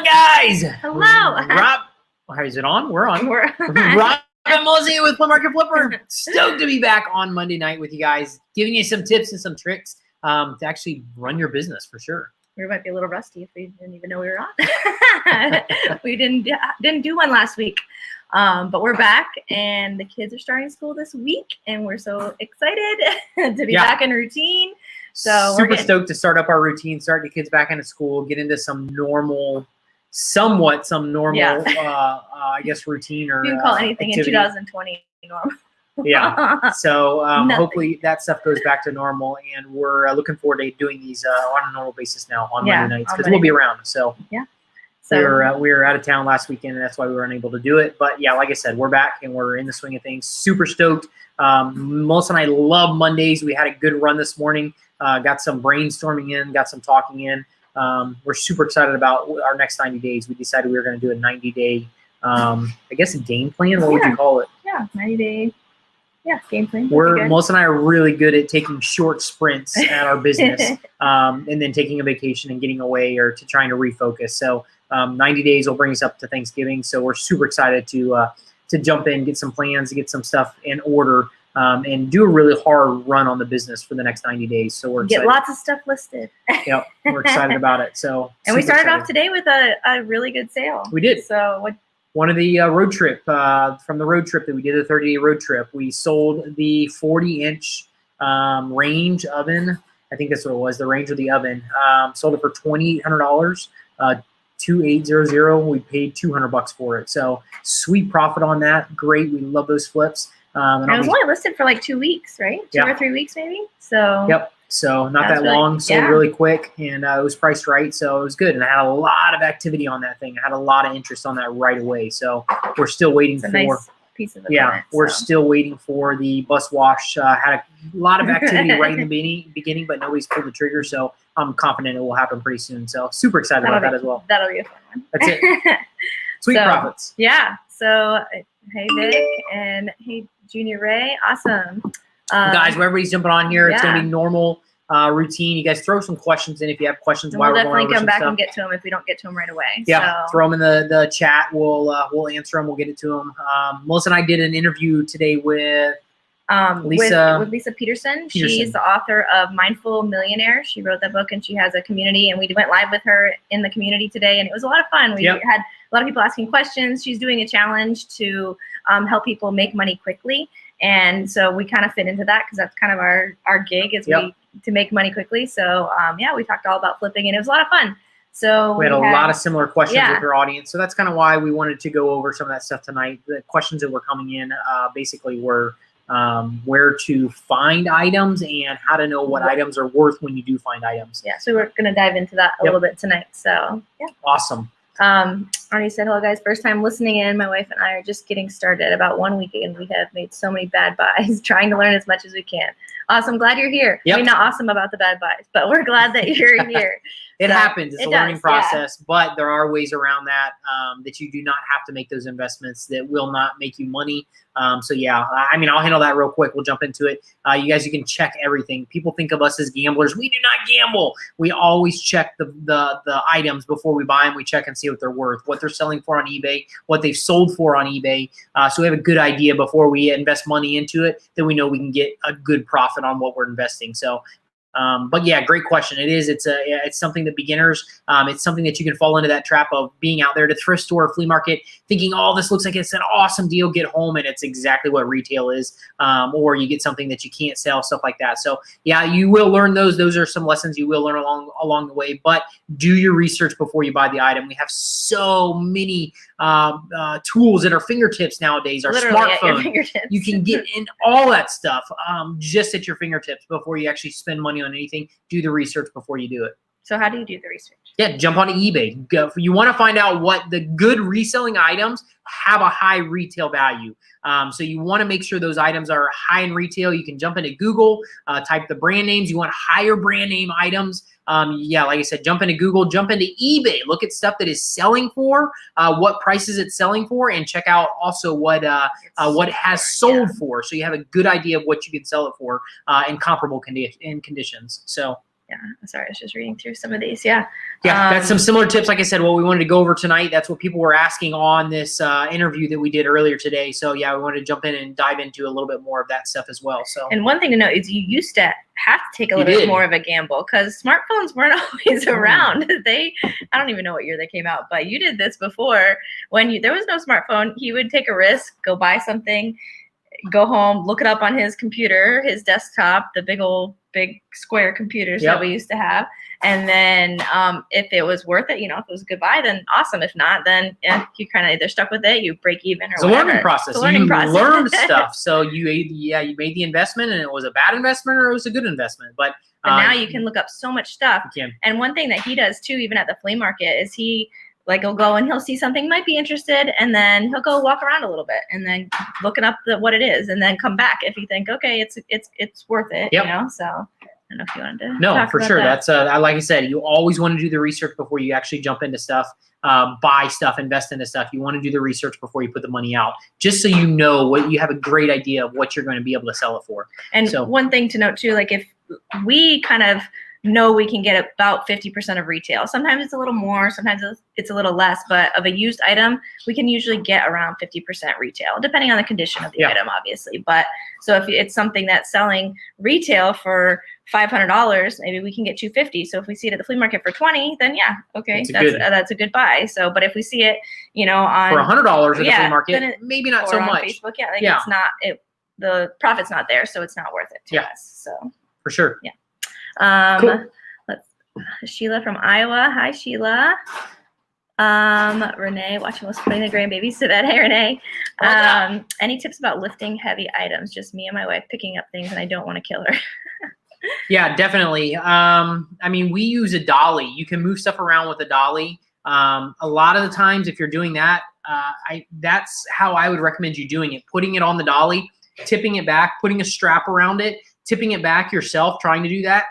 up, guys? Hello. Is it on? We're on. We're Rob and Mosey with Flip Market Flipper. Stoked to be back on Monday night with you guys, giving you some tips and some tricks to actually run your business for sure. We might be a little rusty if we didn't even know we were on. We didn't do one last week, but we're back, and the kids are starting school this week, and we're so excited to be back in routine. So super stoked to start up our routine, start the kids back into school, get into some normal, I guess, routine or you can call anything activity. in 2020 normal. Yeah. So hopefully that stuff goes back to normal, and we're looking forward to doing these on a normal basis now on Monday nights because we'll be around. So yeah. So we were out of town last weekend, and that's why we were unable to do it. But yeah, like I said, we're back and we're in the swing of things. Super stoked. Melissa and I love Mondays. We had a good run this morning. Got some brainstorming in, got some talking in. We're super excited about our next 90 days. We decided we were going to do a 90-day, I guess, a game plan. What would you call it? Yeah, 90-day. Yeah, game plan. Melissa and I are really good at taking short sprints at our business, and then taking a vacation and getting away or to trying to refocus. So 90 days will bring us up to Thanksgiving. So we're super excited to jump in, get some plans, get some stuff in order, and do a really hard run on the business for the next 90 days. So we're excited. Get lots of stuff listed. Yep, we're excited about it. So and we started off today with a really good sale. We did. So what? One of the road trip, from the road trip that we did, the 30-day road trip, we sold the 40-inch range oven. I think that's what it was, the range of the oven. Sold it for $2,800, 2800. We paid $200 for it. So sweet profit on that. Great. We love those flips. And it was only listed for like 2 weeks, right? 2 or 3 weeks maybe. So yep. So not that long, sold really quick, and it was priced right, so it was good. And I had a lot of activity on that thing. I had a lot of interest on that right away. So we're still waiting for. Nice piece of equipment, we're still waiting for the bus wash. Had a lot of activity right in the beginning, but nobody's pulled the trigger. So I'm confident it will happen pretty soon. So super excited about that as well. That'll be a fun one. That's it. Sweet profits. Yeah. So hey Vic and hey Junior Ray, awesome. Guys, where everybody's jumping on here, it's going to be normal routine. You guys throw some questions in if you have questions. We'll definitely come back and get to them if we don't get to them right away. Yeah, throw them in the chat. We'll answer them. We'll get it to them. Melissa and I did an interview today with Lisa. With Lisa Peterson. She's the author of Mindful Millionaire. She wrote that book, and she has a community, and we went live with her in the community today, and it was a lot of fun. We had a lot of people asking questions. She's doing a challenge to help people make money quickly. And so we kind of fit into that because that's kind of our gig is to make money quickly. So we talked all about flipping, and it was a lot of fun. So we had a lot of similar questions with our audience. So that's kind of why we wanted to go over some of that stuff tonight. The questions that were coming in basically were where to find items and how to know what items are worth when you do find items. Yeah, so we're going to dive into that a little bit tonight. So yeah. Awesome. Arnie said, hello guys, first time listening in. My wife and I are just getting started. About 1 week and we have made so many bad buys, trying to learn as much as we can. Awesome. Glad you're here. I mean, not awesome about the bad buys, but we're glad that you're here. It happens. It's a learning process, but there are ways around that, that you do not have to make those investments that will not make you money. So yeah, I mean, I'll handle that real quick. We'll jump into it. You guys, you can check everything. People think of us as gamblers. We do not gamble. We always check the items before we buy them. We check and see what they're worth, what they're selling for on eBay, what they've sold for on eBay. So we have a good idea before we invest money into it that we know we can get a good profit on what we're investing. So but yeah, great question. It's something that beginners, it's something that you can fall into that trap of being out there to thrift store or flea market, thinking, oh, this looks like it's an awesome deal, get home, and it's exactly what retail is. Or you get something that you can't sell, stuff like that. So yeah, you will learn those. Those are some lessons you will learn along the way, but do your research before you buy the item. We have so many tools at our fingertips nowadays, our smartphone. You can get in all that stuff just at your fingertips before you actually spend money on anything. Do the research before you do it. So how do you do the research? Yeah, jump onto eBay. You want to find out what the good reselling items have a high retail value. So you want to make sure those items are high in retail. You can jump into Google, type the brand names. You want higher brand name items. Yeah, like I said, jump into Google, jump into eBay, look at stuff that is selling for, what prices it's selling for, and check out also what it has sold for. So you have a good idea of what you can sell it for in comparable conditions. So Yeah, sorry, I was just reading through some of these. Yeah. Yeah, that's some similar tips. Like I said, what we wanted to go over tonight, that's what people were asking on this interview that we did earlier today. So yeah, we wanted to jump in and dive into a little bit more of that stuff as well. So, and one thing to note is you used to have to take a little bit more of a gamble because smartphones weren't always around. I don't even know what year they came out, but you did this before when there was no smartphone. He would take a risk, go buy something, go home, look it up on his computer, his desktop, the big square computers that we used to have. And then if it was worth it, if it was a good buy, then awesome. If not, then you kind of either stuck with it, you break even, or whatever. It's a learning process. You learned stuff. So you made the investment, and it was a bad investment or it was a good investment. But now you can look up so much stuff. And one thing that he does too, even at the flea market, is he'll go and he'll see something, might be interested, and then he'll go walk around a little bit and then looking up what it is, and then come back if you think, okay, it's worth it. So I don't know if you wanted to. No, for sure. That's like I said, you always want to do the research before you actually jump into stuff, buy stuff, invest into stuff. You want to do the research before you put the money out, just so you know what you have a great idea of what you're going to be able to sell it for. And one thing to note too, like if we kind of know we can get about 50% of retail. Sometimes it's a little more, sometimes it's a little less, but of a used item, we can usually get around 50% retail, depending on the condition of the item, obviously. But so if it's something that's selling retail for $500, maybe we can get $250. So if we see it at the flea market for $20, then okay, that's a good buy. So, but if we see it, on for $100 at the flea market, maybe not so much. Facebook, it's not the profit's not there, so it's not worth it to us. So for sure, cool. Sheila from Iowa. Hi, Sheila. Renee, watching us putting the grandbabies to bed. Hey, Renee. Any tips about lifting heavy items? Just me and my wife picking up things, and I don't want to kill her. Yeah, definitely. I mean, we use a dolly. You can move stuff around with a dolly. A lot of the times, if you're doing that, that's how I would recommend you doing it. Putting it on the dolly, tipping it back, putting a strap around it, tipping it back yourself, trying to do that,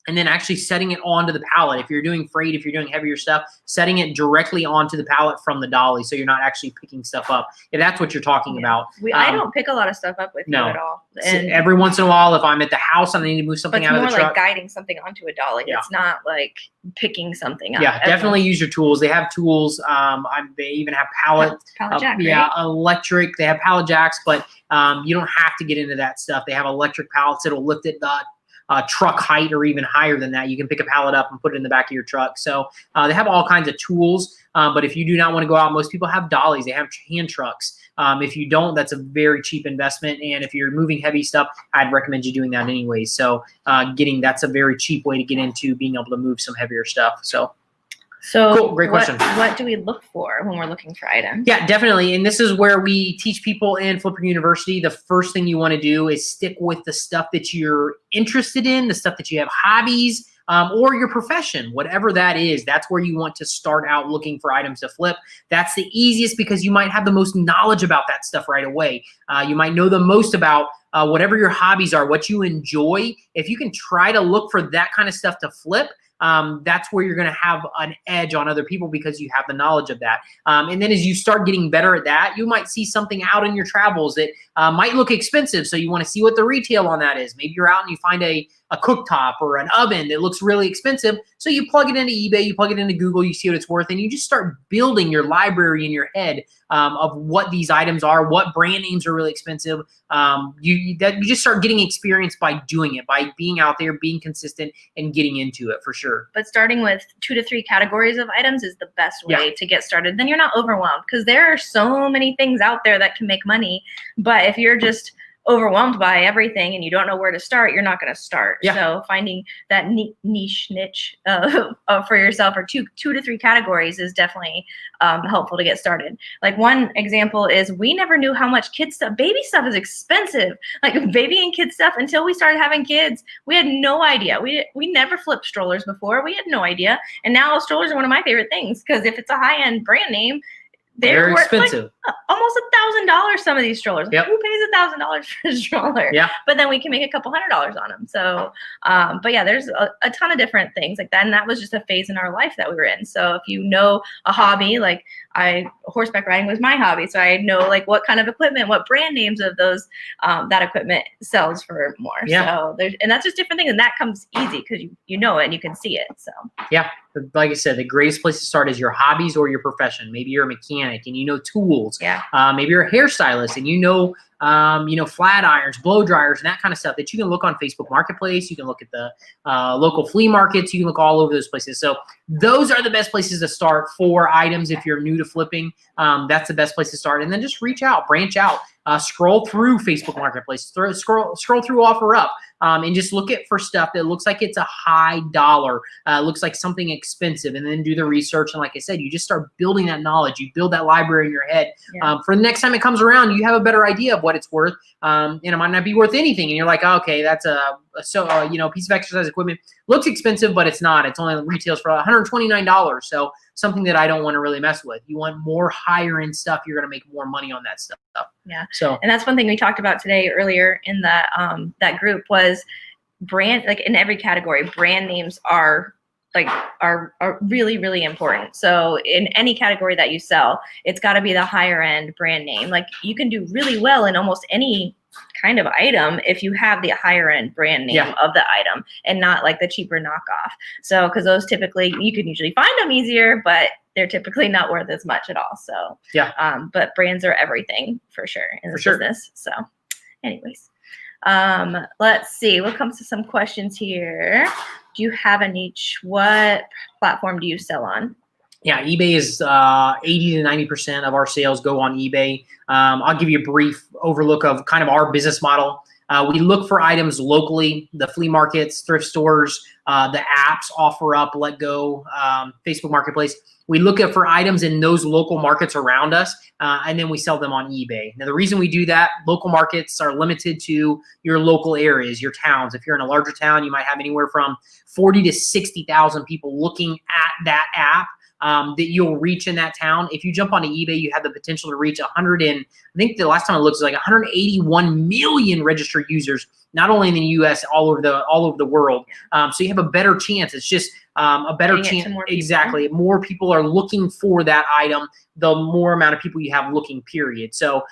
and then actually setting it onto the pallet. If you're doing freight, if you're doing heavier stuff, setting it directly onto the pallet from the dolly, so you're not actually picking stuff up. If that's what you're talking about. I don't pick a lot of stuff up with you at all. And every once in a while, if I'm at the house and I need to move something out of the truck. It's more like guiding something onto a dolly. Yeah. It's not like picking something up. Yeah, definitely use your tools. They have tools. They even have pallet jack, right? Electric. They have pallet jacks, but you don't have to get into that stuff. They have electric pallets that'll lift it truck height or even higher than that. You can pick a pallet up and put it in the back of your truck. So they have all kinds of tools, but if you do not want to go out, most people have dollies. They have hand trucks. If you don't, that's a very cheap investment. And if you're moving heavy stuff, I'd recommend you doing that anyway. So that's a very cheap way to get into being able to move some heavier stuff. So cool. Great question. What do we look for when we're looking for items? Yeah, definitely. And this is where we teach people in Flipper University. The first thing you want to do is stick with the stuff that you're interested in, the stuff that you have hobbies, or your profession, whatever that is. That's where you want to start out looking for items to flip. That's the easiest because you might have the most knowledge about that stuff right away. You might know the most about whatever your hobbies are, what you enjoy. If you can try to look for that kind of stuff to flip, that's where you're going to have an edge on other people because you have the knowledge of that. And then as you start getting better at that, you might see something out in your travels that might look expensive. So you want to see what the retail on that is. Maybe you're out and you find a cooktop or an oven that looks really expensive. So you plug it into eBay, you plug it into Google, you see what it's worth, and you just start building your library in your head of what these items are, what brand names are really expensive. You just start getting experience by doing it, by being out there, being consistent, and getting into it for sure. But starting with 2 to 3 categories of items is the best way to get started. Then you're not overwhelmed because there are so many things out there that can make money. But if you're just overwhelmed by everything and you don't know where to start, you're not going to start. So finding that niche for yourself, or two to three categories, is definitely helpful to get started. Like one example is we never knew how much kid stuff, baby stuff is expensive. Like baby and kid stuff, until we started having kids, we had no idea. We never flipped strollers before. We had no idea. And now strollers are one of my favorite things because if it's a high-end brand name, They're expensive. Like, almost $1,000. Some of these strollers. Like, who pays $1,000 for a stroller? Yeah. But then we can make a couple $100 on them. So, but yeah, there's a ton of different things like that. And that was just a phase in our life that we were in. So if you know a hobby, like horseback riding was my hobby. So I know like what kind of equipment, what brand names of those, that equipment sells for more. So and that's just different things. And that comes easy because you know it and you can see it. So yeah. Like I said, the greatest place to start is your hobbies or your profession. Maybe you're a mechanic and you know tools. Yeah. Maybe you're a hairstylist and you know flat irons, blow dryers, and that kind of stuff that you can look on Facebook Marketplace. You can look at the local flea markets. You can look all over those places. So those are the best places to start for items if you're new to flipping. That's the best place to start. And then just reach out, branch out, scroll through Facebook Marketplace, scroll through OfferUp. And just look at for stuff that looks like it's a high dollar, looks like something expensive, and then do the research. And like I said, you just start building that knowledge. You build that library in your head. For the next time it comes around, you have a better idea of what it's worth. And it might not be worth anything. And you're like, oh, okay, that's a piece of exercise equipment. Looks expensive, but it's not. It's only retails for $129. So something that I don't want to really mess with. You want more higher end stuff. You're going to make more money on that stuff. Yeah. So, and that's one thing we talked about today earlier in that that group was brand, like in every category, brand names are really, really important. So in any category that you sell, it's got to be the higher end brand name. Like you can do really well in almost any kind of item if you have the higher end brand name of the item and not like the cheaper knockoff. So because those typically you can usually find them easier, but they're typically not worth as much at all. So but brands are everything for sure in this business. So anyways, let's see what comes to some questions here. Do you have a niche? What platform do you sell on? Yeah, eBay is 80 to 90% of our sales go on eBay. I'll give you a brief overlook of kind of our business model. We look for items locally, the flea markets, thrift stores, the apps, OfferUp, Let Go, Facebook Marketplace. We look for items in those local markets around us, and then we sell them on eBay. Now, the reason we do that, local markets are limited to your local areas, your towns. If you're in a larger town, you might have anywhere from 40 to 60,000 people looking at that app. That you'll reach in that town. If you jump onto eBay, you have the potential to reach 100 and I think the last time I looked, it was like 181 million registered users, not only in the U.S., all over the world. So you have a better chance. It's just a better chance. Exactly. More people are looking for that item, the more amount of people you have looking, period. So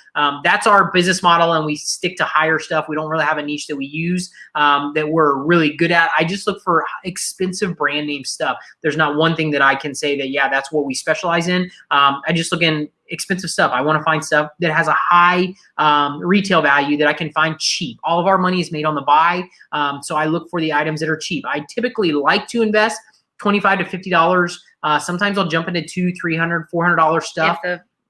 that's our business model, and we stick to higher stuff. We don't really have a niche that we use that we're really good at. I just look for expensive brand name stuff. There's not one thing that I can say that, yeah, that's what we specialize in. I just look in expensive stuff. I want to find stuff that has a high retail value that I can find cheap. All of our money is made on the buy. So I look for the items that are cheap. I typically like to invest $25 to $50. Sometimes I'll jump into $200, $300, $400 stuff.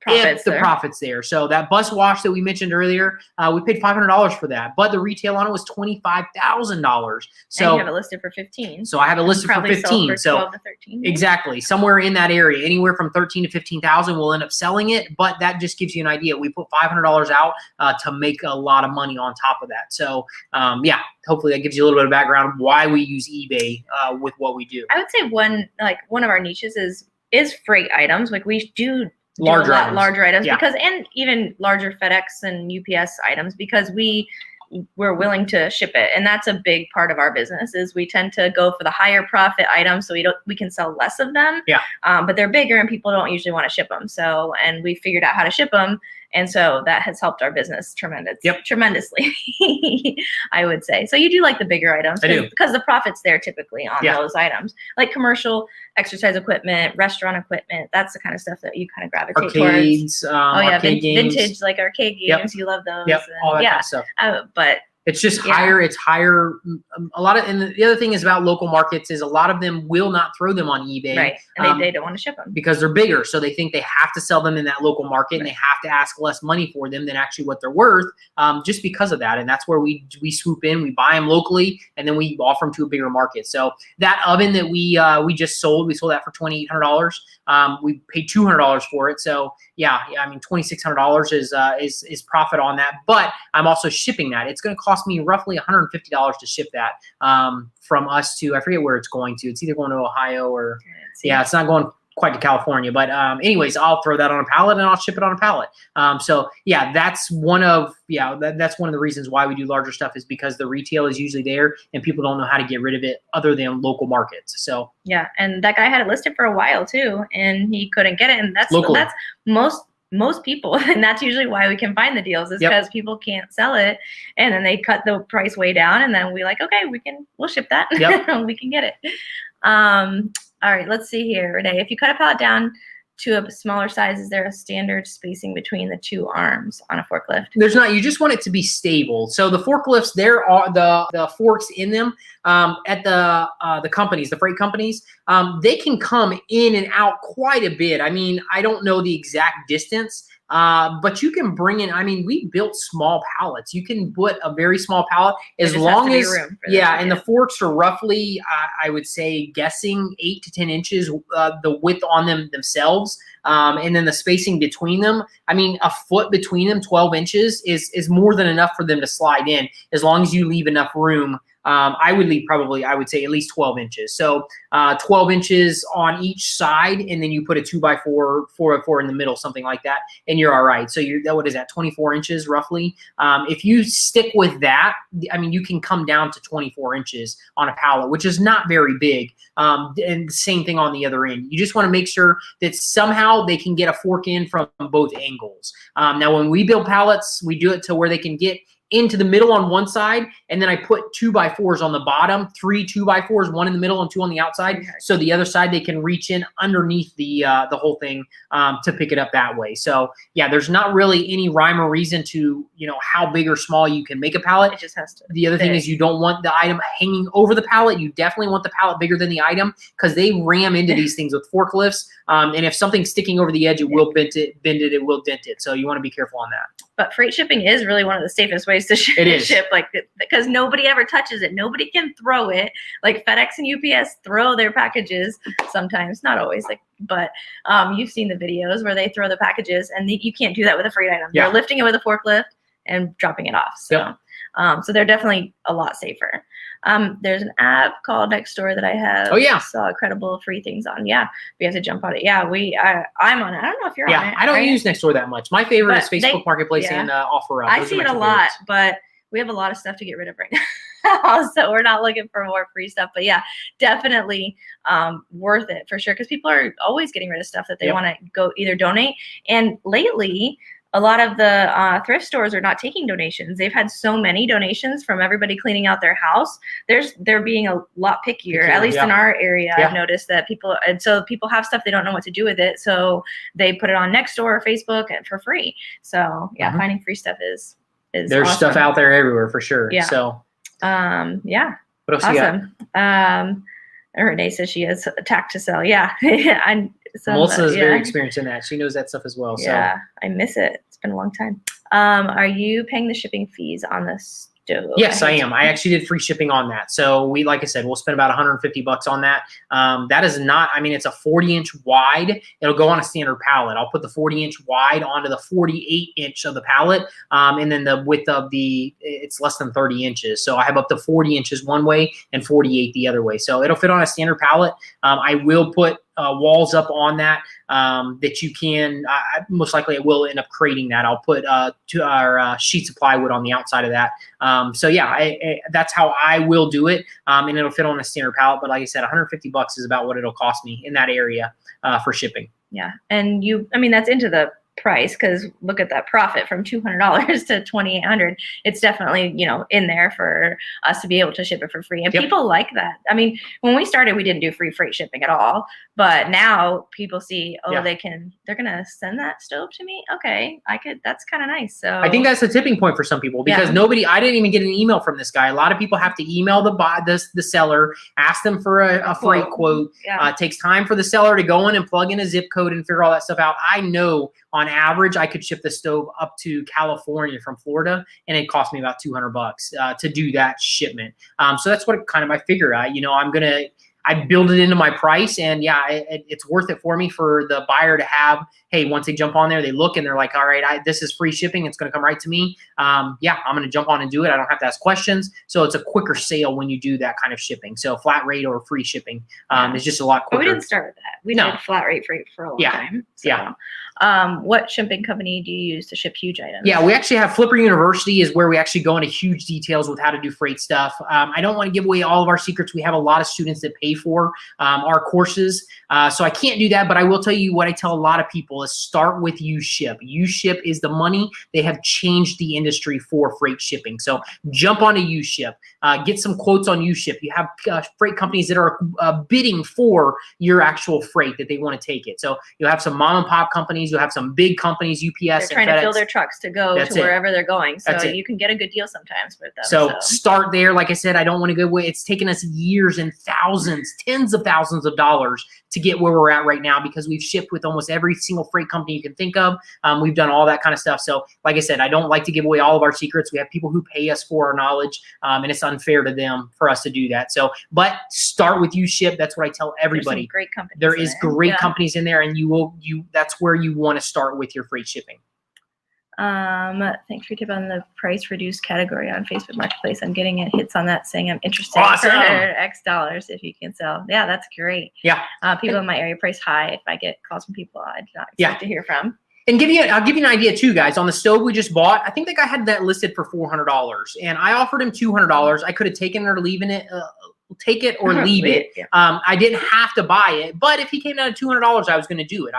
If the profit's there. So that bus wash that we mentioned earlier, we paid $500 for that, but the retail on it was $25,000. So and you have it listed for 15. So I have it listed for 15. For 12 to 13. Exactly, somewhere in that area, anywhere from 13 to 15,000, we'll end up selling it. But that just gives you an idea. We put $500 out to make a lot of money on top of that. So yeah, hopefully that gives you a little bit of background why we use eBay with what we do. I would say one of our niches is freight items. Like we do. Larger items because and even larger FedEx and UPS items because we're willing to ship it, and that's a big part of our business. Is we tend to go for the higher profit items, so we can sell less of them. Yeah. But they're bigger, and people don't usually want to ship them. So, and we figured out how to ship them, and so that has helped our business tremendously. I would say. So you do like the bigger items because the profit's there typically on those items, like commercial exercise equipment, restaurant equipment. That's the kind of stuff that you kind of gravitate towards. Arcade games. Vintage like arcade games. You love those. Yep. All that kind of stuff. But it's just higher. It's higher. A lot of, and the other thing is about local markets is a lot of them will not throw them on eBay. Right. And they don't want to ship them because they're bigger. So they think they have to sell them in that local market and they have to ask less money for them than actually what they're worth just because of that. And that's where we swoop in, we buy them locally, and then we offer them to a bigger market. So that oven that we just sold, we sold that for $2,800. We paid $200 for it. So yeah, I mean, $2,600 is profit on that, but I'm also shipping that. It's going to cost me roughly $150 to ship that from us to, I forget where it's going to. It's either going to Ohio or it's not going quite to California. But anyways, I'll throw that on a pallet and I'll ship it on a pallet. So yeah, that's one of the reasons why we do larger stuff, is because the retail is usually there and people don't know how to get rid of it other than local markets. So yeah, and that guy had it listed for a while too, and he couldn't get it, and that's most people, and that's usually why we can find the deals, is because people can't sell it, and then they cut the price way down, and then we like, okay, we'll ship that. We can get it. All right, let's see here, Renee. If you cut a pallet down to a smaller size, is there a standard spacing between the two arms on a forklift? There's not. You just want it to be stable. So the forklifts, there are the forks in them at the companies, the freight companies. They can come in and out quite a bit. I mean, I don't know the exact distance, but you can bring in, I mean, we built small pallets. You can put a very small pallet as long as, and the forks are roughly, I would say, guessing 8 to 10 inches, the width on them themselves. And then the spacing between them, I mean, a foot between them, 12 inches is more than enough for them to slide in, as long as you leave enough room. I would leave probably, I would say, at least 12 inches. So 12 inches on each side, and then you put a 2x4, 4x4 in the middle, something like that, and you're all right. So what is that, 24 inches roughly? If you stick with that, I mean, you can come down to 24 inches on a pallet, which is not very big. And the same thing on the other end. You just want to make sure that somehow they can get a fork in from both angles. Now, when we build pallets, we do it to where they can get into the middle on one side, and then I put 2x4s on the bottom, 3 2x4s, 1 in the middle and 2 on the outside. Okay. So the other side, they can reach in underneath the whole thing to pick it up that way. So yeah, there's not really any rhyme or reason to, how big or small you can make a pallet. It just has to. The other thing is, you don't want the item hanging over the pallet. You definitely want the pallet bigger than the item, because they ram into these things with forklifts. And if something's sticking over the edge, it will bend it, it will dent it. So you want to be careful on that. But freight shipping is really one of the safest ways to ship, like, because nobody ever touches it. Nobody can throw it. Like FedEx and UPS throw their packages sometimes, not always, but you've seen the videos where they throw the packages, and you can't do that with a freight item. They're lifting it with a forklift and dropping it off. So, so they're definitely a lot safer. There's an app called Nextdoor that I have saw credible free things on. Yeah, we have to jump on it. Yeah, I'm on it. I don't know if you're on it. I don't use Nextdoor that much. My favorite is Facebook Marketplace and OfferUp. I see it a lot, but we have a lot of stuff to get rid of right now. So we're not looking for more free stuff. But yeah, definitely worth it for sure, because people are always getting rid of stuff that they want to go either donate. And lately, a lot of the thrift stores are not taking donations. They've had so many donations from everybody cleaning out their house. They're being a lot pickier, at least in our area. I've noticed that people have stuff, they don't know what to do with it, so they put it on Nextdoor or Facebook for free. So yeah, finding free stuff is there's awesome. Stuff out there everywhere for sure. Yeah. So yeah. What else you got? Renee says she has a tack to sell. Yeah. Melissa is very experienced in that. She knows that stuff as well. Yeah, I miss it. It's been a long time. Are you paying the shipping fees on the stove? Yes, I am. I actually did free shipping on that. So like I said, we'll spend about $150 on that. That is not, I mean, it's a 40-inch wide. It'll go on a standard pallet. I'll put the 40-inch wide onto the 48-inch of the pallet. And then the width of it's less than 30 inches. So I have up to 40 inches one way and 48 the other way. So it'll fit on a standard pallet. I will put walls up on that that you can, most likely I will end up creating that. I'll put our sheets of plywood on the outside of that. So yeah, that's how I will do it. And it'll fit on a standard pallet. But like I said, $150 is about what it'll cost me in that area for shipping. Yeah. And that's into the price, because look at that profit from $200 to $2,800. It's definitely in there for us to be able to ship it for free, and people like that. I mean, when we started, we didn't do free freight shipping at all, but now people see, they're gonna send that stove to me. Okay, that's kind of nice. So I think that's a tipping point for some people, because I didn't even get an email from this guy. A lot of people have to email the seller, ask them for a freight quote. It takes time for the seller to go in and plug in a zip code and figure all that stuff out. I know on average, I could ship the stove up to California from Florida, and it cost me about $200 to do that shipment. So that's what kind of I figure. I build it into my price, and yeah, it's worth it for me for the buyer to have, hey, once they jump on there, they look and they're like, all right, this is free shipping. It's going to come right to me. Yeah, I'm going to jump on and do it. I don't have to ask questions. So it's a quicker sale when you do that kind of shipping. So flat rate or free shipping is just a lot quicker. But we didn't start with that. We did flat rate for a long time. So. Yeah. What shipping company do you use to ship huge items? Yeah, we actually have Flipper University is where we actually go into huge details with how to do freight stuff. I don't want to give away all of our secrets. We have a lot of students that pay for our courses. So I can't do that, but I will tell you what I tell a lot of people is start with UShip. UShip is the money. They have changed the industry for freight shipping. So jump onto UShip. Get some quotes on UShip. You have freight companies that are bidding for your actual freight that they want to take it. So you'll have some mom and pop companies. You'll have some big companies, UPS. They're trying to fill their trucks to go to wherever they're going. So you can get a good deal sometimes with them. So start there. Like I said, I don't want to go away. It's taken us years and thousands, tens of thousands of dollars to get where we're at right now because we've shipped with almost every single freight company you can think of. We've done all that kind of stuff. So like I said, I don't like to give away all of our secrets. We have people who pay us for our knowledge, and it's unfair to them for us to do that. So, but start with UShip. That's what I tell everybody. There's some great companies. There is great companies in there, and that's where you want to start with your freight shipping. Thanks for your tip on the price reduced category on Facebook Marketplace. I'm getting hits on that saying I'm interested awesome. for X dollars if you can sell. Yeah, that's great. Yeah. People in my area price high. If I get calls from people I'd not expect to hear from. And I'll give you an idea too, guys. On the stove we just bought, I think the guy had that listed for $400, and I offered him $200. I could have taken it or leaving it. Take it or leave it. Yeah. I didn't have to buy it, but if he came down to $200, I was going to do it.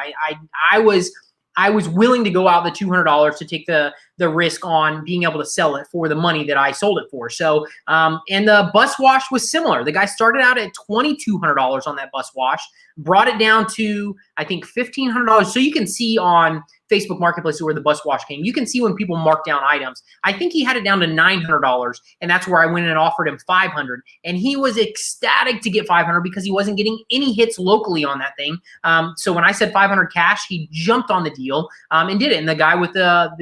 I was willing to go out the $200 to take the risk on being able to sell it for the money that I sold it for. So, and the bus wash was similar. The guy started out at $2,200 on that bus wash, brought it down to, I think, $1,500. So you can see on Facebook Marketplace where the bus wash came. You can see when people mark down items. I think he had it down to $900, and that's where I went in and offered him $500. And he was ecstatic to get $500 because he wasn't getting any hits locally on that thing. So when I said $500 cash, he jumped on the deal and did it. And the guy with the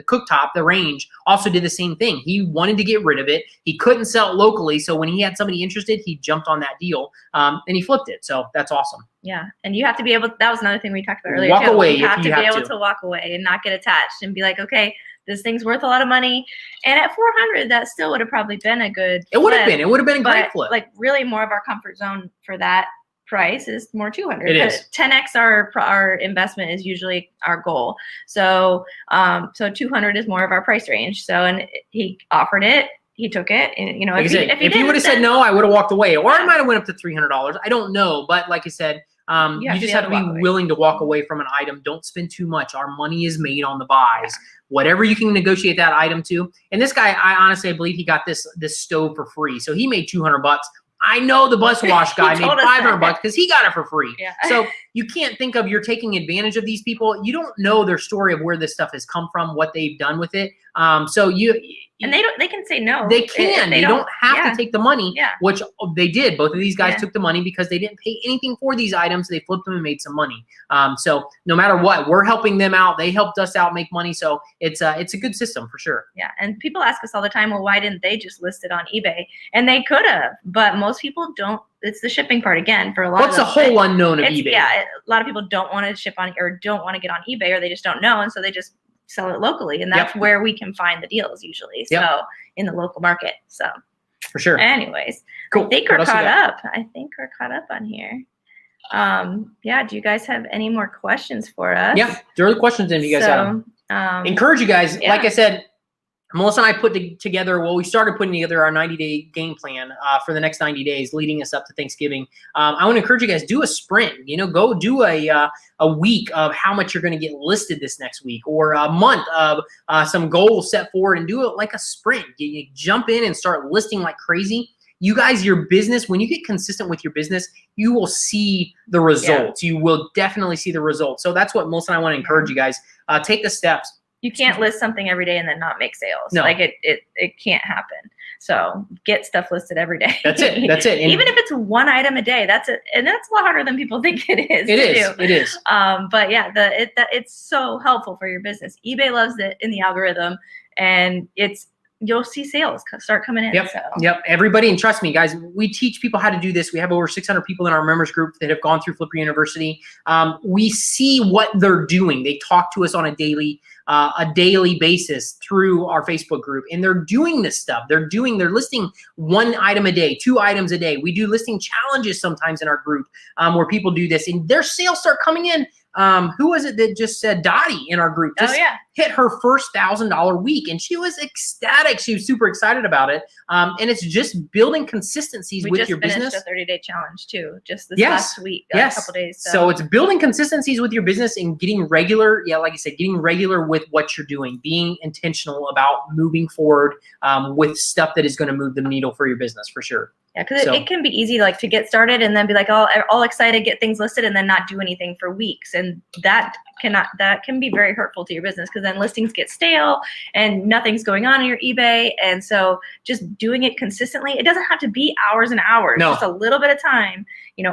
cooktop, the range, also did the same thing. He wanted to get rid of it. He couldn't sell it locally, so when he had somebody interested, he jumped on that deal and he flipped it. So that's awesome. Yeah, and you have to be able. That was another thing we talked about earlier. Walk away. You have to be able to walk away and not get attached and be like, okay, this thing's worth a lot of money. And at $400, that still would have probably been a good. It would have been. It would have been a great flip. Like really, more of our comfort zone for that price is more 200. It is 10x our investment is usually our goal. So 200 is more of our price range. So and he offered it. He took it, and if he would have said no, I would have walked away, or I might have went up to $300. I don't know, but like I said, you just have to be willing to walk away from an item. Don't spend too much. Our money is made on the buys. Whatever you can negotiate that item to. And this guy, I honestly believe he got this stove for free, so he made $200. I know the bus wash guy made $500 because he got it for free. Yeah. So you can't think of you're taking advantage of these people. You don't know their story of where this stuff has come from, what they've done with it. And they can say no. They can. They don't have to take the money, yeah. Which they did. Both of these guys took the money because they didn't pay anything for these items. They flipped them and made some money. So no matter what, we're helping them out. They helped us out make money. So it's a good system for sure. Yeah. And people ask us all the time, well, why didn't they just list it on eBay? And they could have, but most people don't. It's the shipping part again for a lot. What's the whole unknown of eBay? Yeah, a lot of people don't want to ship on or don't want to get on eBay, or they just don't know, and so they just sell it locally, and that's where we can find the deals usually. So in the local market. So for sure. Anyways, cool. I think we're caught up. On here. Yeah. Do you guys have any more questions for us? Yeah, there are questions if you guys have them. Encourage you guys. Like I said, Melissa and I we started putting together our 90-day game plan for the next 90 days leading us up to Thanksgiving. I want to encourage you guys, do a sprint, go do a week of how much you're going to get listed this next week, or a month of some goals set forward, and do it like a sprint. You jump in and start listing like crazy. You guys, your business, when you get consistent with your business, you will see the results. You will definitely see the results. So that's what Melissa and I want to encourage you guys. Take the steps. You can't list something every day and then not make sales. No. Like it can't happen. So get stuff listed every day. That's it. That's it. And even if it's one item a day, that's it. And that's a lot harder than people think it is. It is. But yeah, it's so helpful for your business. eBay loves it in the algorithm, and it's you'll see sales start coming in. Yep. So. Yep. Everybody, and trust me, guys, we teach people how to do this. We have over 600 people in our members group that have gone through Flipper University. We see what they're doing. They talk to us on a daily basis through our Facebook group, and they're doing this stuff. They're listing 1 item a day, 2 items a day. We do listing challenges sometimes in our group where people do this, and their sales start coming in. Who was it that just said Dottie in our group just hit her first $1,000 week, and she was ecstatic. She was super excited about it. And it's just building consistencies with your business. We just finished a 30-day challenge too, just this last week, a couple days. So it's building consistencies with your business and getting regular. Yeah, like I said, getting regular with what you're doing, being intentional about moving forward with stuff that is going to move the needle for your business for sure. Yeah, because it can be easy like to get started and then be like all excited, get things listed, and then not do anything for weeks, and that can be very hurtful to your business, because then listings get stale and nothing's going on in your eBay. And so just doing it consistently, it doesn't have to be hours and hours. No. Just a little bit of time,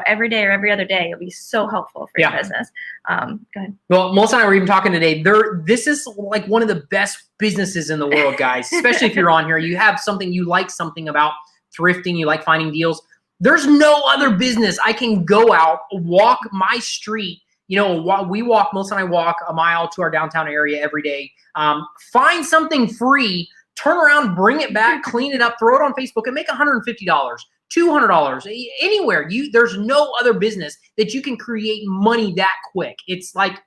every day or every other day, it'll be so helpful for your business. Go ahead. Well, Melissa and I were even talking today. This is like one of the best businesses in the world, guys. Especially if you're on here, you have something, you like something about thrifting, you like finding deals. There's no other business. I can go out, walk my street. Melissa and I walk a mile to our downtown area every day. Find something free, turn around, bring it back, clean it up, throw it on Facebook, and make $150, $200 anywhere. There's no other business that you can create money that quick. It's like,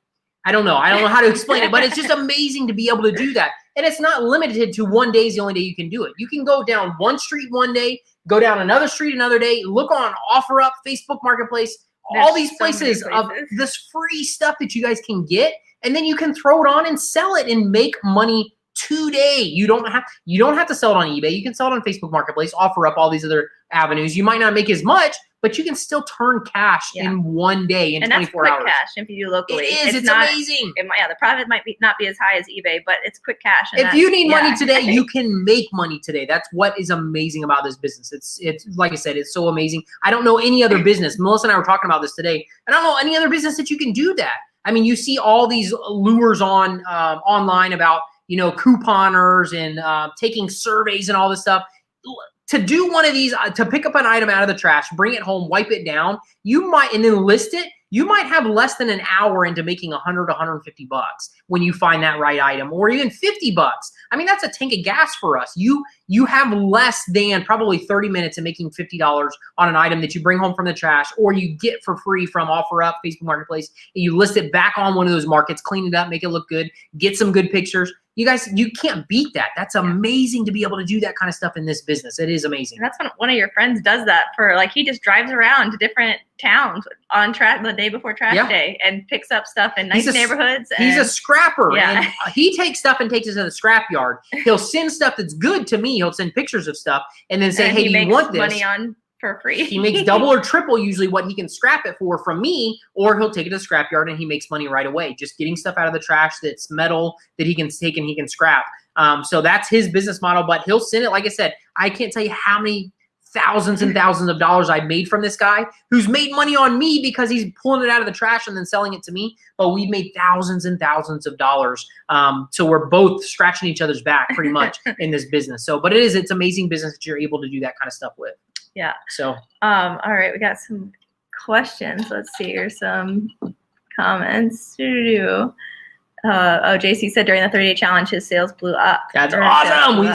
I don't know how to explain it, but it's just amazing to be able to do that. And it's not limited to one day is the only day you can do it. You can go down one street one day, go down another street another day, look on OfferUp, Facebook Marketplace, all these places of this free stuff that you guys can get, and then you can throw it on and sell it and make money today. You don't have to sell it on eBay. You can sell it on Facebook Marketplace, OfferUp, all these other avenues. You might not make as much, but you can still turn cash in one day, in 24 hours. And that's quick cash if you do locally. It is. It's amazing. The profit might not be as high as eBay, but it's quick cash. If you need money today, you can make money today. That's what is amazing about this business. It's like I said, it's so amazing. I don't know any other business. Melissa and I were talking about this today. I don't know any other business that you can do that. I mean, you see all these lures on online about couponers and taking surveys and all this stuff. To do one of these, to pick up an item out of the trash, bring it home, wipe it down, and then list it, you might have less than an hour into making $100, $150 when you find that right item, or even $50. I mean, that's a tank of gas for us. You have less than probably 30 minutes of making $50 on an item that you bring home from the trash, or you get for free from OfferUp, Facebook Marketplace, and you list it back on one of those markets, clean it up, make it look good, get some good pictures. You guys, you can't beat that. That's amazing to be able to do that kind of stuff in this business. It is amazing. And that's when one of your friends does that he just drives around to different towns on the day before trash day and picks up stuff in nice neighborhoods. He's a scrapper. And he takes stuff and takes it to the scrap yard. He'll send stuff that's good to me. He'll send pictures of stuff and then say, hey, do you want this? Money on for free. He makes double or triple usually what he can scrap it for from me, or he'll take it to the scrapyard and he makes money right away, just getting stuff out of the trash that's metal that he can take and he can scrap. So that's his business model, but he'll send it. Like I said, I can't tell you how many thousands and thousands of dollars I made from this guy who's made money on me because he's pulling it out of the trash and then selling it to me. But we've made thousands and thousands of dollars. So we're both scratching each other's back pretty much in this business. So, but it's amazing business that you're able to do that kind of stuff with. Yeah. So, all right, we got some questions. Let's see. Here's some comments. JC said during the 30-day challenge, his sales blew up. That's awesome. We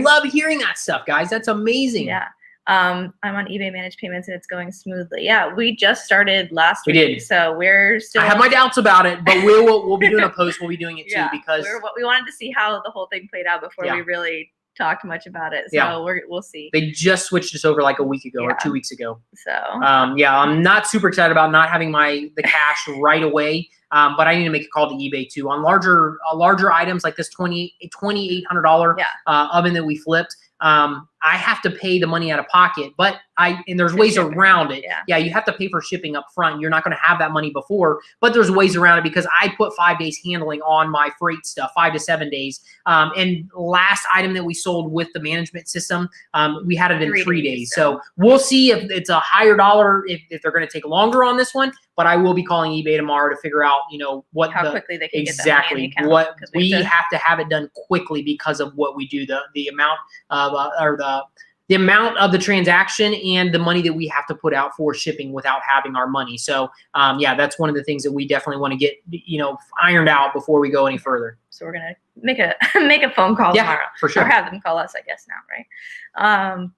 love hearing that stuff, guys. That's amazing. Yeah. I'm on eBay Managed Payments and it's going smoothly. Yeah, we just started last week. We did. So we're still. I have my doubts about it, but we'll be doing a post. We'll be doing it too because we wanted to see how the whole thing played out before we really talked much about it. So we'll see. They just switched us over like a week ago or 2 weeks ago. So I'm not super excited about not having the cash right away. But I need to make a call to eBay too on larger items like this $2,800 oven that we flipped. I'm I have to pay the money out of pocket, but and there's ways around it. Yeah, you have to pay for shipping up front. You're not going to have that money before, but there's ways around it because I put 5 days handling on my freight stuff, 5 to 7 days. And last item that we sold with the management system, we had it in 3 days. So we'll see if it's a higher dollar, if they're going to take longer on this one, but I will be calling eBay tomorrow to figure out, how quickly they can exactly get that money in the what account, we have to have it done quickly because of what we do, the amount of, the amount of the transaction and the money that we have to put out for shipping without having our money. So yeah, that's one of the things that we definitely want to get, ironed out before we go any further. So we're going to make a phone call tomorrow. For sure. Or have them call us, I guess now, right?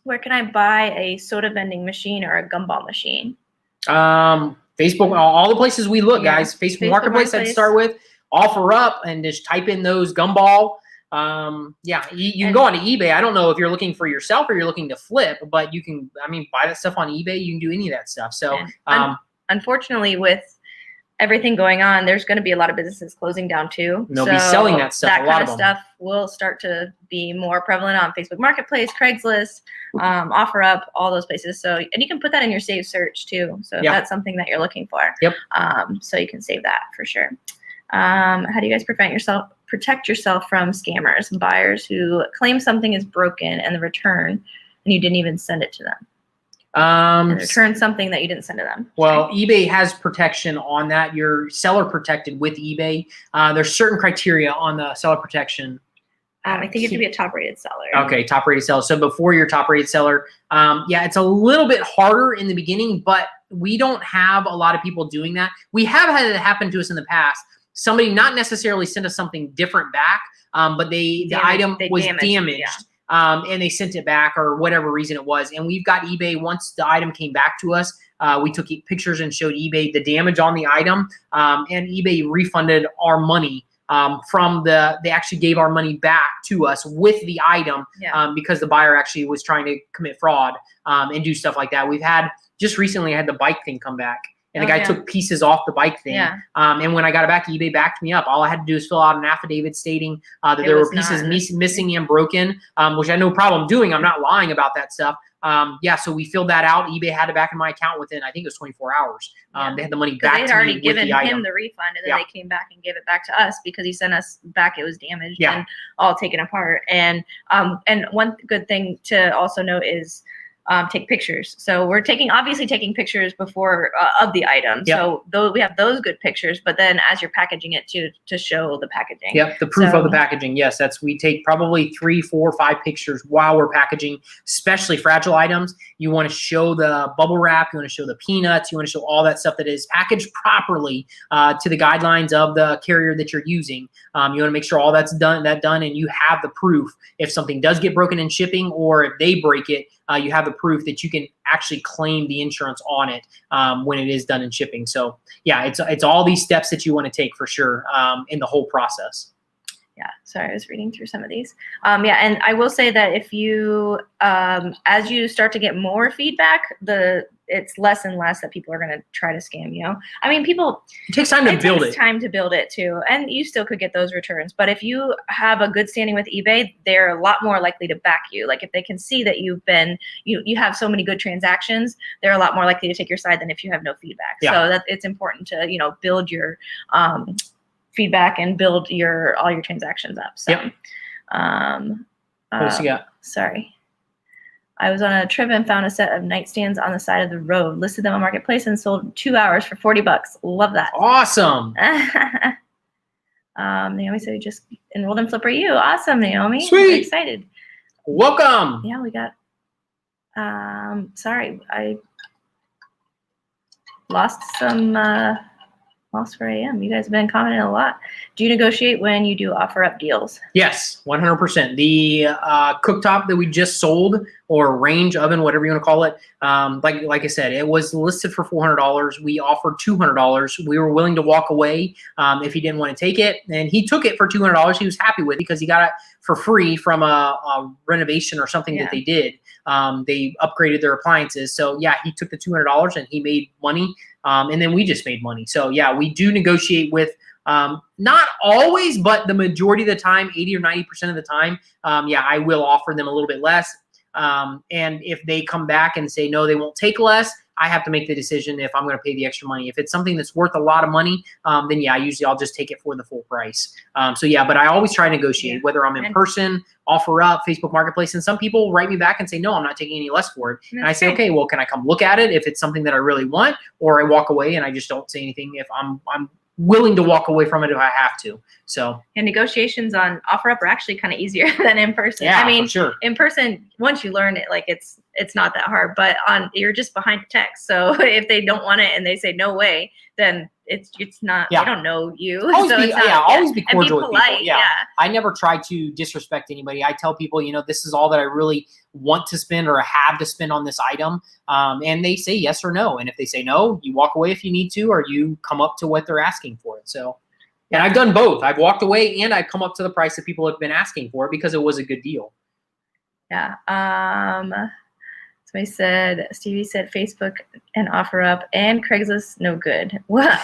Where can I buy a soda vending machine or a gumball machine? Facebook, all the places we look, guys. Facebook Marketplace I'd start with. Offer up and just type in those gumball. Yeah, you can go on to eBay. I don't know if you're looking for yourself or you're looking to flip, but you can, buy that stuff on eBay. You can do any of that stuff. So, unfortunately, with everything going on, there's going to be a lot of businesses closing down too. They'll be selling that stuff. That kind of stuff will start to be more prevalent on Facebook Marketplace, Craigslist, OfferUp, all those places. So, and you can put that in your save search too. So if that's something that you're looking for. Yep. So you can save that for sure. How do you guys protect yourself from scammers and buyers who claim something is broken and the return and you didn't even send it to them? And return something that you didn't send to them. Well, eBay has protection on that. You're seller protected with eBay. There's certain criteria on the seller protection. I think you have to be a top-rated seller. Okay, top-rated seller. So before you're top-rated seller, yeah, it's a little bit harder in the beginning, but we don't have a lot of people doing that. We have had it happen to us in the past. Somebody not necessarily sent us something different back, but the item was damaged. And they sent it back or whatever reason it was. And we've got eBay, once the item came back to us, we took pictures and showed eBay the damage on the item, and eBay refunded our money they actually gave our money back to us with the item because the buyer actually was trying to commit fraud and do stuff like that. Just recently I had the bike thing come back. And the guy took pieces off the bike thing. And when I got it back, eBay backed me up. All I had to do is fill out an affidavit stating that there were pieces missing and broken, which I had no problem doing. I'm not lying about that stuff. Yeah, so we filled that out. eBay had it back in my account within, I think it was 24 hours. They had the money back to me. They had already given him the refund, and then they came back and gave it back to us because he sent us back. It was damaged and all taken apart. And one good thing to also note is take pictures. So we're obviously taking pictures before of the item. So we have those good pictures, but then as you're packaging it to show the packaging. Yep, the proof of the packaging. Yes, we take probably 3, 4, 5 pictures while we're packaging, especially fragile items. You want to show the bubble wrap, you want to show the peanuts, you want to show all that stuff that is packaged properly to the guidelines of the carrier that you're using. You want to make sure all that's done, and you have the proof. If something does get broken in shipping or if they break it, you have the proof that you can actually claim the insurance on it when it is done in shipping. So yeah, it's all these steps that you want to take for sure in the whole process. Yeah, sorry, I was reading through some of these. Yeah, and I will say that if you, as you start to get more feedback, it's less and less that people are going to try to scam you. It takes time to build it. It takes time to build it too, and you still could get those returns. But if you have a good standing with eBay, they're a lot more likely to back you. Like if they can see that you have so many good transactions, they're a lot more likely to take your side than if you have no feedback. So that it's important to build your feedback and build all your transactions up. So, what else you got? Sorry. I was on a trip and found a set of nightstands on the side of the road, listed them on Marketplace and sold 2 hours for $40. Love that. Awesome. Naomi said, just enrolled in Flipper U. Awesome, Naomi. Sweet. I'm excited. Welcome. Yeah, we got, sorry, I lost for AM. You guys have been commenting a lot. Do you negotiate when you do offer up deals? Yes, 100%. The cooktop that we just sold, or range oven, whatever you want to call it, like I said, it was listed for $400. We offered $200. We were willing to walk away if he didn't want to take it, and he took it for $200. He was happy with it because he got it for free from a renovation or something that they did. They upgraded their appliances. So yeah, he took the $200 and he made money. And then we just made money. So yeah, we do negotiate with Not always, but the majority of the time, 80 or 90% of the time, yeah, I will offer them a little bit less. And if they come back and say, no, they won't take less, I have to make the decision if I'm going to pay the extra money. If it's something that's worth a lot of money, then yeah, usually I'll just take it for the full price. So yeah, but I always try to negotiate, whether I'm in person, offer up, Facebook Marketplace. And some people write me back and say, no, I'm not taking any less for it. And I say, okay, well, can I come look at it if it's something that I really want? Or I walk away and I just don't say anything if I'm willing to walk away from it if I have to. So, and negotiations on OfferUp are actually kind of easier than in person. Yeah, I mean, for sure. In person, once you learn it, like it's not that hard, but you're just behind text. So if they don't want it and they say no way, then it's not, they don't know you. Always so be, it's not, always be cordial and be polite, with people. Yeah. I never try to disrespect anybody. I tell people, this is all that I really want to spend or have to spend on this item. And they say yes or no. And if they say no, you walk away if you need to, or you come up to what they're asking for it. So, and I've done both. I've walked away and I've come up to the price that people have been asking for because it was a good deal. Yeah. Stevie said Facebook and OfferUp and Craigslist, no good. Well,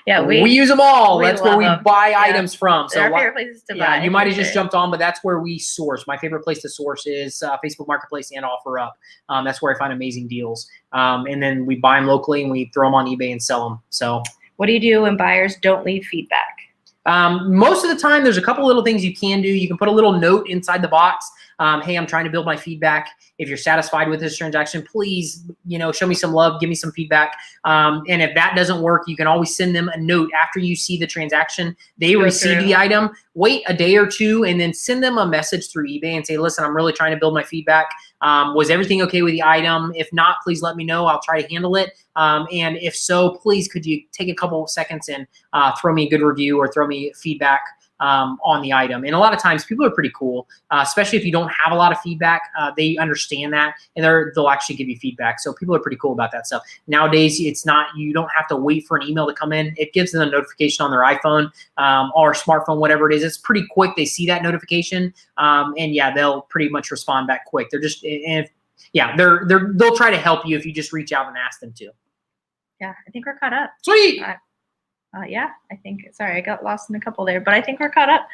yeah, we use them all. That's where we buy items from. So our favorite places to buy. You might have just jumped on, but that's where we source. My favorite place to source is Facebook Marketplace and OfferUp. That's where I find amazing deals. And then we buy them locally and we throw them on eBay and sell them. So, what do you do when buyers don't leave feedback? Most of the time, there's a couple little things you can do. You can put a little note inside the box. Hey, I'm trying to build my feedback. If you're satisfied with this transaction, please, show me some love, give me some feedback. And if that doesn't work, you can always send them a note after you see the transaction. They receive the item, wait a day or two, and then send them a message through eBay and say, listen, I'm really trying to build my feedback. Was everything okay with the item? If not, please let me know. I'll try to handle it. And if so, please, could you take a couple of seconds and throw me a good review or throw me feedback on the item. And a lot of times people are pretty cool, especially if you don't have a lot of feedback. They understand that and they'll actually give you feedback. So people are pretty cool about that stuff. Nowadays, you don't have to wait for an email to come in. It gives them a notification on their iPhone or smartphone, whatever it is. It's pretty quick. They see that notification and yeah, they'll pretty much respond back quick. They're just, they'll try to help you if you just reach out and ask them to. Yeah, I think we're caught up. Sweet. Yeah, I think, sorry, I got lost in a couple there, but I think we're caught up.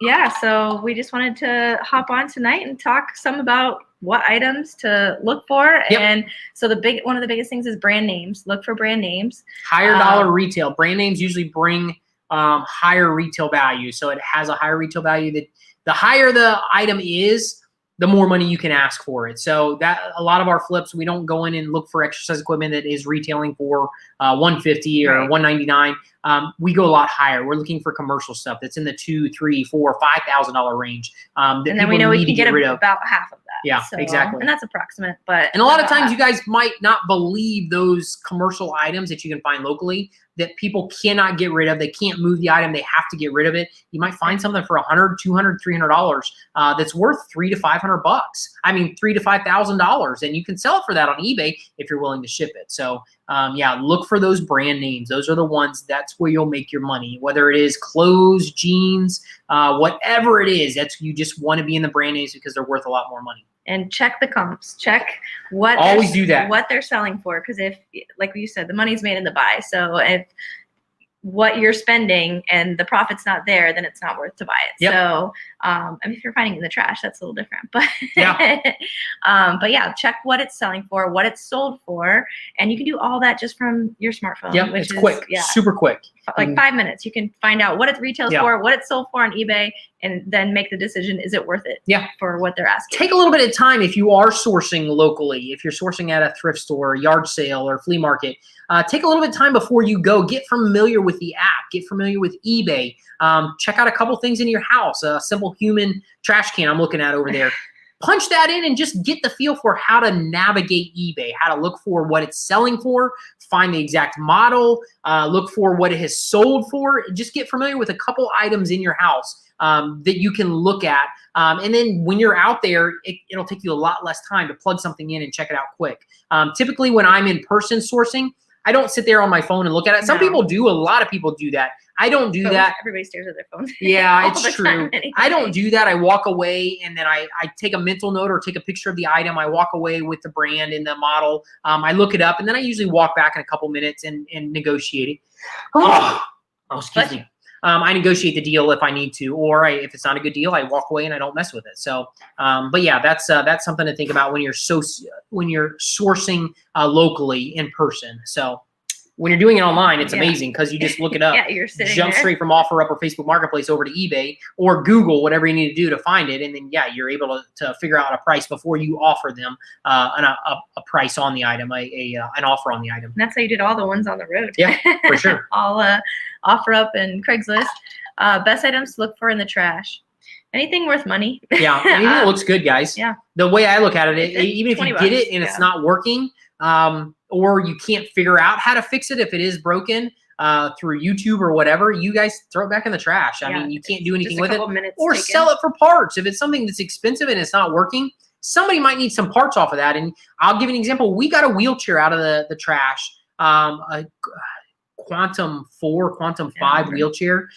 Yeah, so we just wanted to hop on tonight and talk some about what items to look for. Yep. And so one of the biggest things is brand names. Look for brand names. Higher dollar retail. Brand names usually bring higher retail value. So it has a higher retail value. That the higher the item is, the more money you can ask for it. So that a lot of our flips, we don't go in and look for exercise equipment that is retailing for $150 or $199. We go a lot higher. We're looking for commercial stuff that's in the $2,000, $3,000, $4,000, $5,000 range. And then we know we can get about half of that. Yeah, so, exactly. And that's approximate, but and a lot of times you guys might not believe those commercial items that you can find locally that people cannot get rid of. They can't move the item. They have to get rid of it. You might find something for $100, $200, $300 that's worth $300 to $500. I mean, $3,000 to $5,000, and you can sell it for that on eBay if you're willing to ship it. So yeah, look for those brand names. Those are the ones. That's where you'll make your money. Whether it is clothes, jeans, whatever it is, you just want to be in the brand names because they're worth a lot more money. And check the comps. Check what they're selling for, because if, like you said, the money's made in the buy. So if what you're spending and the profit's not there, then it's not worth to buy it. Yep. So I mean, if you're finding it in the trash, that's a little different. But yeah. But yeah, check what it's selling for, what it's sold for, and you can do all that just from your smartphone. Yeah, it's quick, super quick. Like 5 minutes, you can find out what it retails for, what it's sold for on eBay, and then make the decision: is it worth it? Yeah, for what they're asking. Take a little bit of time if you are sourcing locally. If you're sourcing at a thrift store, yard sale, or flea market, take a little bit of time before you go. Get familiar with the app. Get familiar with eBay. Check out a couple things in your house. A simple human trash can I'm looking at over there. Punch that in and just get the feel for how to navigate eBay, how to look for what it's selling for, find the exact model, look for what it has sold for. Just get familiar with a couple items in your house that you can look at. And then when you're out there, it'll take you a lot less time to plug something in and check it out quick. Typically when I'm in person sourcing, I don't sit there on my phone and look at it. Some people do. A lot of people do that. I don't do that. Everybody stares at their phone. Yeah, it's true. Anyway. I don't do that. I walk away and then I take a mental note or take a picture of the item. I walk away with the brand and the model. I look it up and then I usually walk back in a couple minutes and negotiate it. Oh, excuse me. I negotiate the deal if I need to, or if it's not a good deal, I walk away and I don't mess with it. So, but yeah, that's something to think about when you're sourcing locally in person. So when you're doing it online, it's amazing because you just look it up, you're sitting jump straight from OfferUp or Facebook Marketplace over to eBay or Google, whatever you need to do to find it. And then, you're able to figure out a price before you offer them a price on the item, an offer on the item. And that's how you did all the ones on the road. Yeah, for sure. All OfferUp and Craigslist. Best items to look for in the trash. Anything worth money. Yeah, anything that looks good, guys. Yeah. The way I look at it, even if you get it and it's not working, or you can't figure out how to fix it if it is broken through YouTube or whatever, you guys throw it back in the trash. I mean, you can't do anything with it. Or sell it for parts. If it's something that's expensive and it's not working, somebody might need some parts off of that. And I'll give you an example. We got a wheelchair out of the trash, a Quantum 5 wheelchair.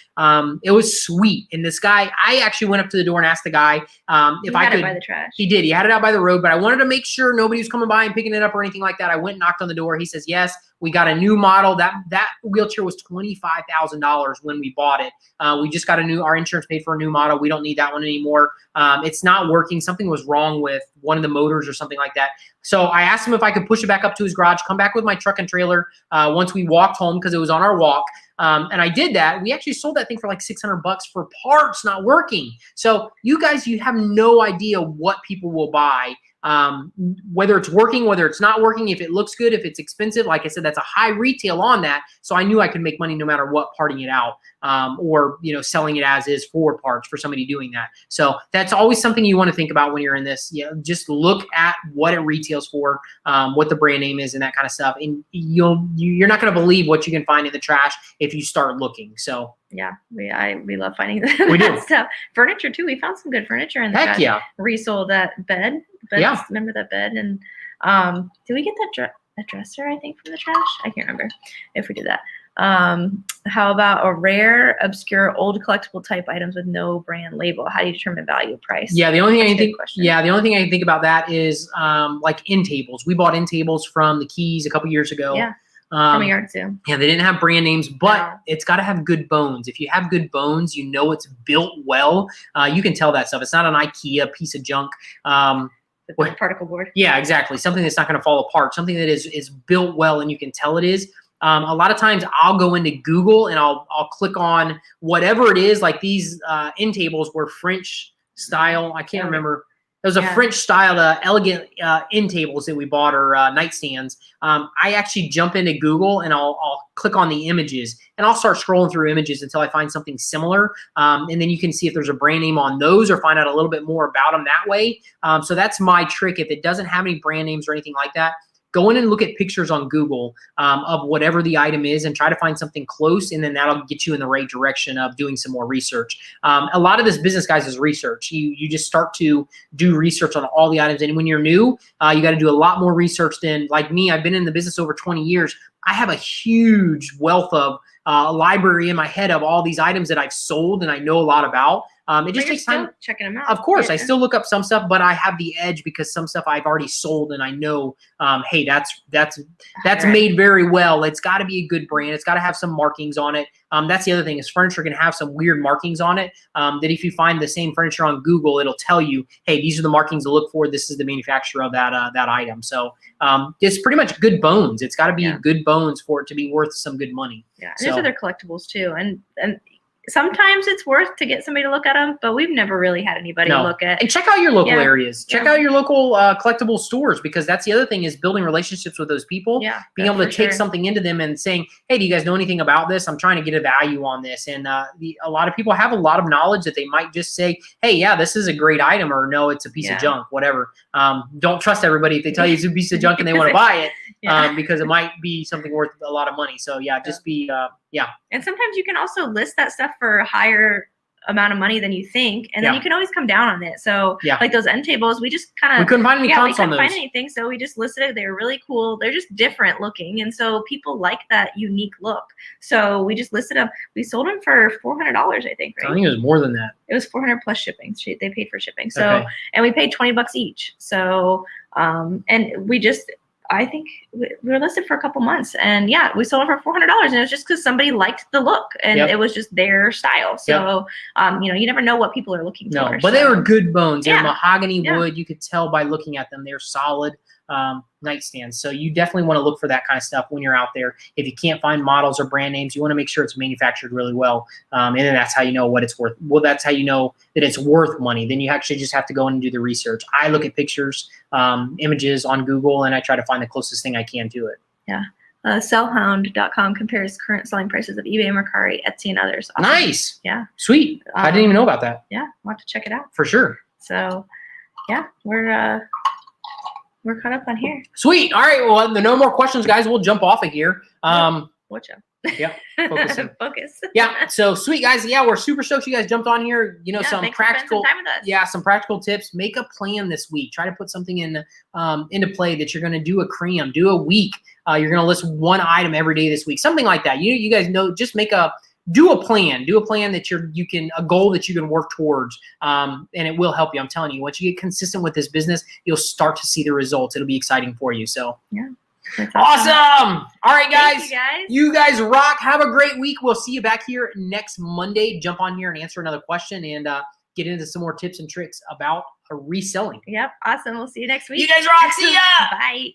It was sweet. And this guy, I actually went up to the door and asked the guy if I could. It by the trash. He did. He had it out by the road, but I wanted to make sure nobody was coming by and picking it up or anything like that. I went and knocked on the door. He says, yes, we got a new model. That wheelchair was $25,000 when we bought it. We just got our insurance paid for a new model. We don't need that one anymore. It's not working. Something was wrong with one of the motors or something like that. So I asked him if I could push it back up to his garage, come back with my truck and trailer once we walked home because it was on our walk. And I did that. We actually sold that thing for like $600 for parts not working. So you guys, you have no idea what people will buy, whether it's working, whether it's not working, if it looks good, if it's expensive. Like I said, that's a high retail on that. So I knew I could make money no matter what, parting it out or selling it as is for parts for somebody doing that. So that's always something you want to think about when you're in this. Just look at what it retails for, what the brand name is and that kind of stuff. And you're not going to believe what you can find in the trash if you start looking. So yeah, we love finding that we do. stuff. Furniture too. We found some good furniture in the trash. Yeah. Resold that bed. Yeah. Remember that bed? And did we get that dresser, I think, from the trash? I can't remember if we did that. How about a rare, obscure, old collectible type items with no brand label? How do you determine value, price? Yeah, the only thing I can think about that is like end tables. We bought end tables from the Keys a couple years ago. Yeah. From a yard sale. Yeah, they didn't have brand names, but it's got to have good bones. If you have good bones, it's built well. You can tell that stuff. It's not an IKEA piece of junk. Particle board. Yeah, exactly. Something that's not going to fall apart. Something that is built well, and you can tell it is. A lot of times I'll go into Google and I'll click on whatever it is. Like these end tables were French style. I can't remember. It was a French style elegant end tables that we bought, or nightstands. I actually jump into Google and I'll click on the images and I'll start scrolling through images until I find something similar. And then you can see if there's a brand name on those or find out a little bit more about them that way. So that's my trick. If it doesn't have any brand names or anything like that, go in and look at pictures on Google of whatever the item is and try to find something close, and then that'll get you in the right direction of doing some more research. A lot of this business, guys, is research. You just start to do research on all the items, and when you're new, you got to do a lot more research than, like me. I've been in the business over 20 years. I have a huge wealth of library in my head of all these items that I've sold and I know a lot about. It just takes time checking them out. Of course, I still look up some stuff, but I have the edge because some stuff I've already sold and I know, hey, that's made very well. It's got to be a good brand. It's got to have some markings on it. That's the other thing is furniture can have some weird markings on it. That if you find the same furniture on Google, it'll tell you, hey, these are the markings to look for. This is the manufacturer of that item. So it's pretty much good bones. It's got to be good bones for it to be worth some good money. Yeah, and those are their collectibles too, and sometimes it's worth to get somebody to look at them, but we've never really had anybody look at. And check out your local areas. Check out your local collectible stores, because that's the other thing is building relationships with those people. Yeah, being able to take something into them and saying, hey, do you guys know anything about this? I'm trying to get a value on this. And a lot of people have a lot of knowledge that they might just say, hey, yeah, this is a great item, or no, it's a piece of junk, whatever. Don't trust everybody if they tell you it's a piece of junk and they want to buy it. Because it might be something worth a lot of money. So just be And sometimes you can also list that stuff for a higher amount of money than you think, and then you can always come down on it. So like those end tables, we just kind of, we couldn't find any comps on those. We couldn't find anything, so we just listed it. They were really cool. They're just different looking, and so people like that unique look. So we just listed them. We sold them for $400, I think. Right? I think it was more than that. It was $400 plus shipping. They paid for shipping. So and we paid $20 each. So and we just I think we were listed for a couple months, and yeah, we sold it for $400, and it was just because somebody liked the look, and it was just their style. So, you know, you never know what people are looking for. No, but they were good bones. They're mahogany wood. You could tell by looking at them. They're solid nightstands. So you definitely want to look for that kind of stuff when you're out there. If you can't find models or brand names, you want to make sure it's manufactured really well. And then that's how you know what it's worth. Well, that's how you know that it's worth money. Then you actually just have to go in and do the research. I look at pictures, images on Google, and I try to find the closest thing I can to it. Yeah. Sellhound.com compares current selling prices of eBay, Mercari, Etsy, and others. Awesome. Nice. Yeah. Sweet. I didn't even know about that. Yeah. I'll have to check it out. For sure. So, yeah, we're caught up on here. Sweet. All right. Well, no more questions, guys. We'll jump off of here. Watch out. Yeah. Focus. Yeah. So sweet, guys. Yeah, we're super stoked you guys jumped on here. You know, some practical time with us. Yeah, some practical tips. Make a plan this week. Try to put something in into play that you're going to do a cram, do a week. You're going to list one item every day this week. Something like that. You guys know, just do a plan. Do a plan that a goal that you can work towards, and it will help you. I'm telling you, once you get consistent with this business, you'll start to see the results. It'll be exciting for you. So yeah, awesome. All right, guys. Thank you guys rock. Have a great week. We'll see you back here next Monday. Jump on here and answer another question and get into some more tips and tricks about reselling. Yep. Awesome. We'll see you next week. You guys rock. See ya. Bye.